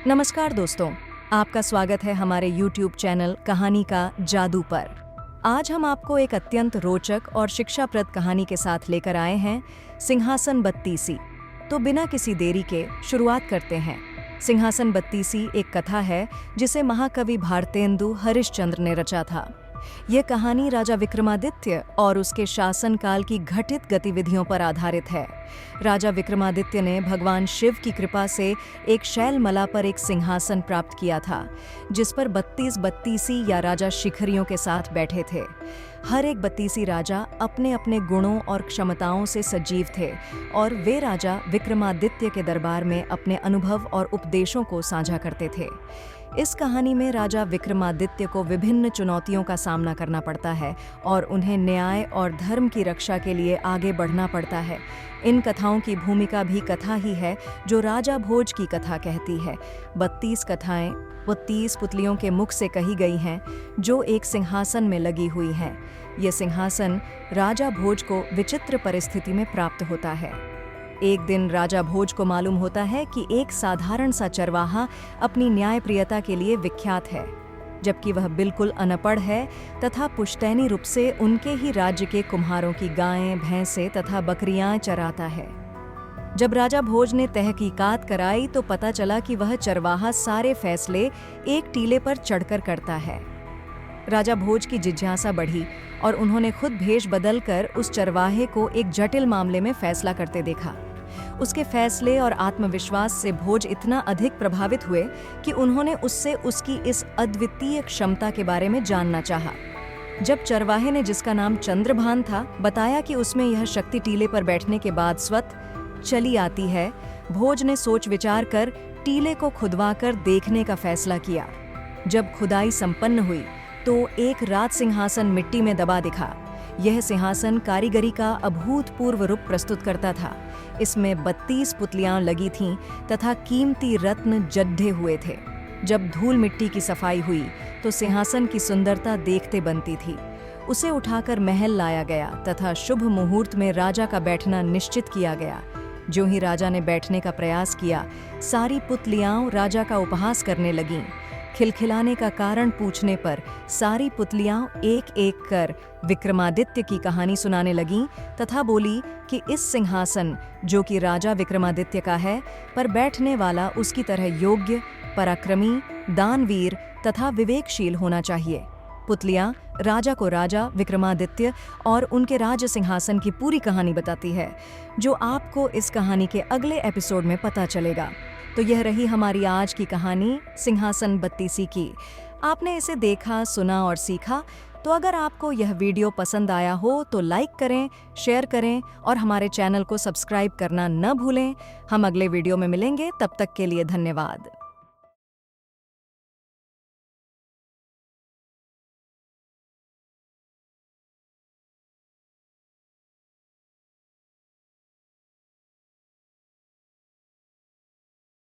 नमस्कार दोस्तों, आपका स्वागत है हमारे YouTube चैनल कहानी का जादू पर। आज हम आपको एक अत्यंत रोचक और शिक्षाप्रद कहानी के साथ लेकर आए हैं, सिंहासन बत्तीसी। तो बिना किसी देरी के शुरुआत करते हैं। सिंहासन बत्तीसी एक कथा है जिसे महाकवि भारतेंदु हरिश्चंद्र ने रचा था। यह कहानी राजा विक्रमादित्य और उसके शासनकाल की घटित गतिविधियों पर आधारित है। राजा विक्रमादित्य ने भगवान शिव की कृपा से एक शैलमला पर एक सिंहासन प्राप्त किया था, जिस पर 32 बत्तीसी या राजा शिखरियों के साथ बैठे थे। हर एक बत्तीसी राजा अपने अपने गुणों और क्षमताओं से सजीव थे और वे राजा विक्रमादित्य के दरबार में अपने अनुभव और उपदेशों को साझा करते थे। इस कहानी में राजा विक्रमादित्य को विभिन्न चुनौतियों का सामना करना पड़ता है और उन्हें न्याय और धर्म की रक्षा के लिए आगे बढ़ना पड़ता है। इन कथाओं की भूमिका भी कथा ही है जो राजा भोज की कथा कहती है। 32 कथाएं वो 30 पुतलियों के मुख से कही गई हैं जो एक सिंहासन में लगी हुई हैं। ये सिंहासन राजा भोज को विचित्र परिस्थिति में प्राप्त होता है। एक दिन राजा भोज को मालूम होता है कि एक साधारण सा चरवाहा अपनी न्यायप्रियता के लिए विख्यात है, जबकि वह बिल्कुल अनपढ़ है तथा पुश्तैनी रूप से उनके ही राज्य के कुम्हारों की गायें, भैंसें तथा बकरियां चराता है। जब राजा भोज ने तहकीकात कराई तो पता चला कि वह चरवाहा सारे फैसले एक टीले पर चढ़कर करता है। राजा भोज की जिज्ञासा बढ़ी और उन्होंने खुद भेष बदलकर उस चरवाहे को एक जटिल मामले में फैसला करते देखा। उसके फैसले और आत्मविश्वास से भोज इतना अधिक प्रभावित हुए कि उन्होंने उससे उसकी इस अद्वितीय क्षमता के बारे में जानना चाहा। जब चरवाहे ने, जिसका नाम चंद्रभान था, बताया कि उसमें यह शक्ति टीले पर बैठने के बाद स्वतः चली आती है, भोज ने सोच विचार कर टीले को खुदवाकर देखने का फैसला किया। जब खुदाई संपन्न हुई तो एक राज सिंहासन मिट्टी में दबा दिखा। यह सिंहासन कारीगरी का अभूतपूर्व रूप प्रस्तुत करता था। इसमें 32 पुतलियां लगी थीं तथा कीमती रत्न जड्ढे हुए थे। जब धूल मिट्टी की सफाई हुई तो सिंहासन की सुंदरता देखते बनती थी। उसे उठाकर महल लाया गया तथा शुभ मुहूर्त में राजा का बैठना निश्चित किया गया। जो ही राजा ने बैठने का प्रयास किया, सारी पुतलियां राजा का उपहास करने लगीं। खिलखिलाने का कारण पूछने पर सारी पुतलियां एक एक कर विक्रमादित्य की कहानी सुनाने लगीं तथा बोली कि इस सिंहासन, जो कि राजा विक्रमादित्य का है, पर बैठने वाला उसकी तरह योग्य, पराक्रमी, दानवीर तथा विवेकशील होना चाहिए। पुतलियां राजा को राजा विक्रमादित्य और उनके राज सिंहासन की पूरी कहानी बताती है, जो आपको इस कहानी के अगले एपिसोड में पता चलेगा। तो यह रही हमारी आज की कहानी सिंहासन बत्तीसी की। आपने इसे देखा, सुना और सीखा। तो अगर आपको यह वीडियो पसंद आया हो तो लाइक करें, शेयर करें और हमारे चैनल को सब्सक्राइब करना न भूलें। हम अगले वीडियो में मिलेंगे, तब तक के लिए धन्यवाद।